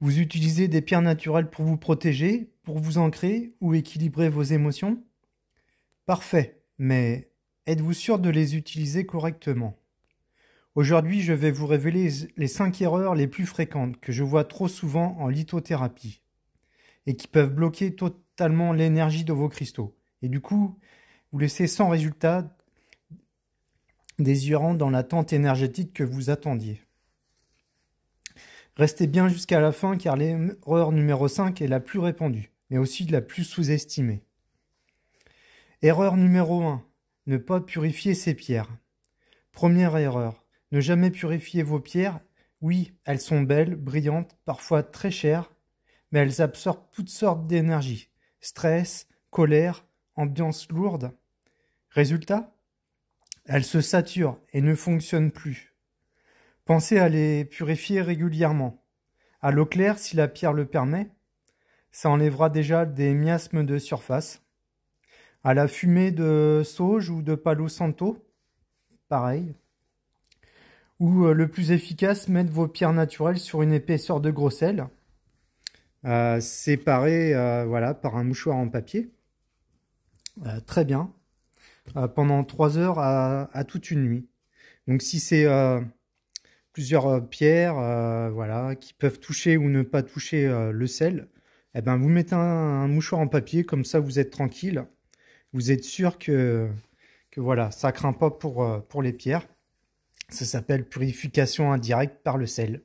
Vous utilisez des pierres naturelles pour vous protéger, pour vous ancrer ou équilibrer vos émotions? Parfait, mais êtes-vous sûr de les utiliser correctement? Aujourd'hui, je vais vous révéler les 5 erreurs les plus fréquentes que je vois trop souvent en lithothérapie et qui peuvent bloquer totalement l'énergie de vos cristaux. Et du coup, vous laisser sans résultat, désirant dans l'attente énergétique que vous attendiez. Restez bien jusqu'à la fin car l'erreur numéro 5 est la plus répandue, mais aussi la plus sous-estimée. Erreur numéro 1. Ne pas purifier ses pierres. Première erreur. Ne jamais purifier vos pierres. Oui, elles sont belles, brillantes, parfois très chères, mais elles absorbent toutes sortes d'énergie. Stress, colère, ambiance lourde. Résultat? Elles se saturent et ne fonctionnent plus. Pensez à les purifier régulièrement. À l'eau claire, si la pierre le permet, ça enlèvera déjà des miasmes de surface. À la fumée de sauge ou de palo santo, pareil. Ou le plus efficace, mettre vos pierres naturelles sur une épaisseur de gros sel, séparées voilà, par un mouchoir en papier. Très bien. Pendant 3 heures à toute une nuit. Donc si c'est plusieurs pierres voilà, qui peuvent toucher ou ne pas toucher le sel, eh ben, vous mettez un mouchoir en papier, comme ça vous êtes tranquille. Vous êtes sûr que voilà, ça craint pas pour les pierres. Ça s'appelle purification indirecte par le sel,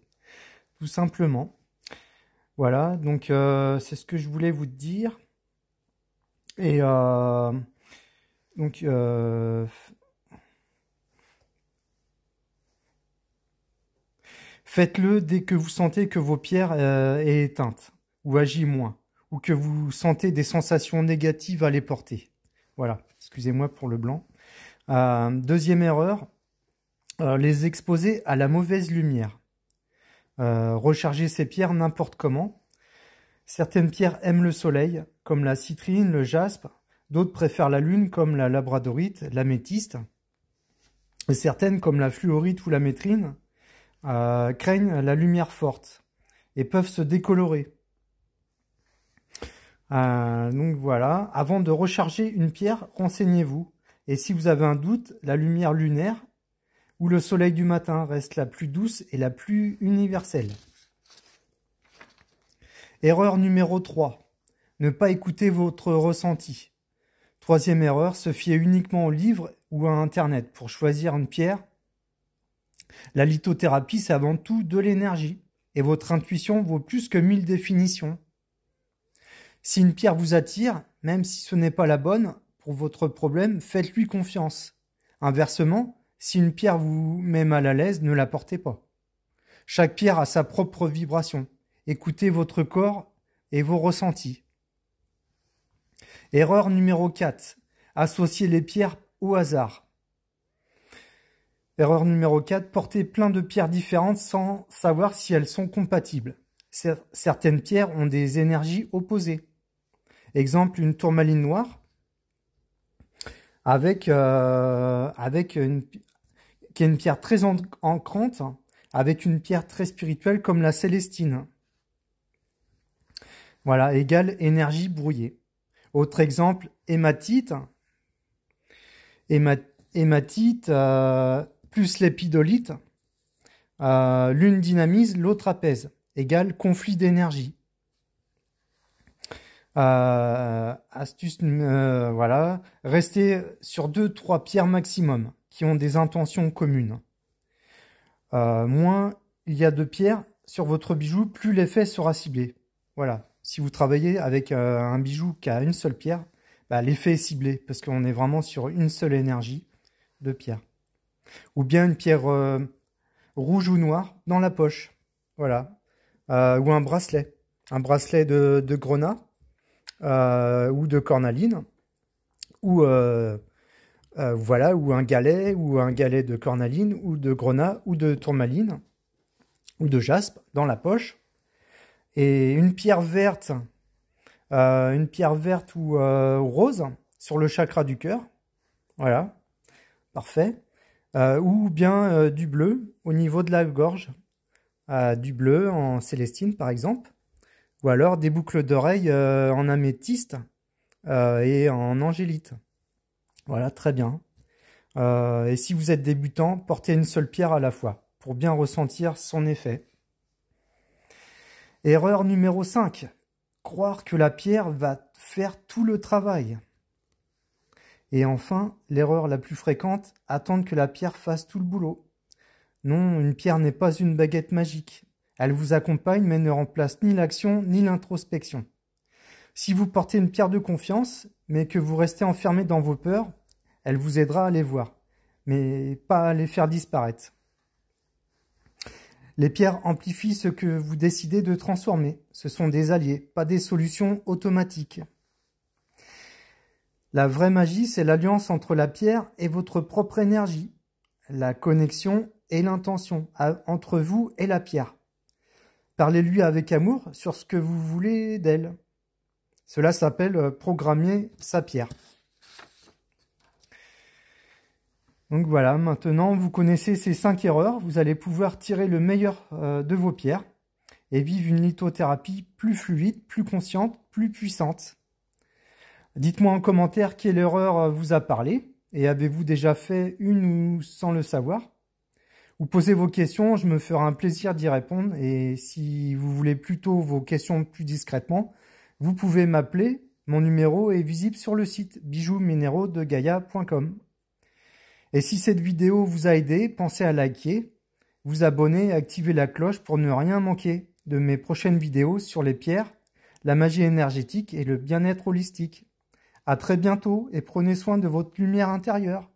tout simplement. Voilà, donc c'est ce que je voulais vous dire. Et donc faites-le dès que vous sentez que vos pierres est éteinte ou agit moins, ou que vous sentez des sensations négatives à les porter. Voilà, excusez-moi pour le blanc. Deuxième erreur, les exposer à la mauvaise lumière. Recharger ces pierres n'importe comment. Certaines pierres aiment le soleil, comme la citrine, le jaspe. D'autres préfèrent la lune, comme la labradorite, l'améthyste. Et certaines, comme la fluorite ou la métrine, craignent la lumière forte et peuvent se décolorer. Donc voilà, avant de recharger une pierre, renseignez-vous. Et si vous avez un doute, la lumière lunaire ou le soleil du matin reste la plus douce et la plus universelle. Erreur numéro 3. Ne pas écouter votre ressenti. Troisième erreur, se fier uniquement aux livres ou à Internet pour choisir une pierre. La lithothérapie, c'est avant tout de l'énergie. Et votre intuition vaut plus que 1000 définitions. Si une pierre vous attire, même si ce n'est pas la bonne pour votre problème, faites-lui confiance. Inversement, si une pierre vous met mal à l'aise, ne la portez pas. Chaque pierre a sa propre vibration. Écoutez votre corps et vos ressentis. Erreur numéro 4. Associer les pierres au hasard. Erreur numéro 4. Porter plein de pierres différentes sans savoir si elles sont compatibles. Certaines pierres ont des énergies opposées. Exemple, une tourmaline noire qui est une pierre très ancrante, avec une pierre très spirituelle comme la célestine. Voilà, égale énergie brouillée. Autre exemple, hématite. Hématite plus l'épidolite. L'une dynamise, l'autre apaise. Égale conflit d'énergie. Astuce, voilà. Restez sur 2-3 pierres maximum qui ont des intentions communes. Moins il y a de pierres sur votre bijou, plus l'effet sera ciblé. Voilà. Si vous travaillez avec un bijou qui a une seule pierre, bah, l'effet est ciblé parce qu'on est vraiment sur une seule énergie de pierre. Ou bien une pierre rouge ou noire dans la poche. Voilà. Ou un bracelet. Un bracelet de grenat ou de cornaline. Ou voilà, ou un galet de cornaline ou de grenat ou de tourmaline ou de jaspe dans la poche. Et une pierre verte ou rose sur le chakra du cœur. Voilà, parfait. Ou bien du bleu au niveau de la gorge. du bleu en célestine par exemple, ou alors des boucles d'oreilles en améthyste et en angélite. Voilà, très bien. Et si vous êtes débutant, portez une seule pierre à la fois pour bien ressentir son effet. Erreur numéro 5. Croire que la pierre va faire tout le travail. Et enfin, l'erreur la plus fréquente, attendre que la pierre fasse tout le boulot. Non, une pierre n'est pas une baguette magique. Elle vous accompagne mais ne remplace ni l'action ni l'introspection. Si vous portez une pierre de confiance, mais que vous restez enfermé dans vos peurs, elle vous aidera à les voir, mais pas à les faire disparaître. Les pierres amplifient ce que vous décidez de transformer. Ce sont des alliés, pas des solutions automatiques. La vraie magie, c'est l'alliance entre la pierre et votre propre énergie, la connexion et l'intention entre vous et la pierre. Parlez-lui avec amour sur ce que vous voulez d'elle. Cela s'appelle programmer sa pierre. Donc voilà, maintenant vous connaissez ces 5 erreurs, vous allez pouvoir tirer le meilleur de vos pierres et vivre une lithothérapie plus fluide, plus consciente, plus puissante. Dites-moi en commentaire quelle erreur vous a parlé et avez-vous déjà fait une ou sans le savoir? Ou posez vos questions, je me ferai un plaisir d'y répondre et si vous voulez plutôt vos questions plus discrètement, vous pouvez m'appeler, mon numéro est visible sur le site bijousminérauxdegaia.com. Et si cette vidéo vous a aidé, pensez à liker, vous abonner et activer la cloche pour ne rien manquer de mes prochaines vidéos sur les pierres, la magie énergétique et le bien-être holistique. À très bientôt et prenez soin de votre lumière intérieure.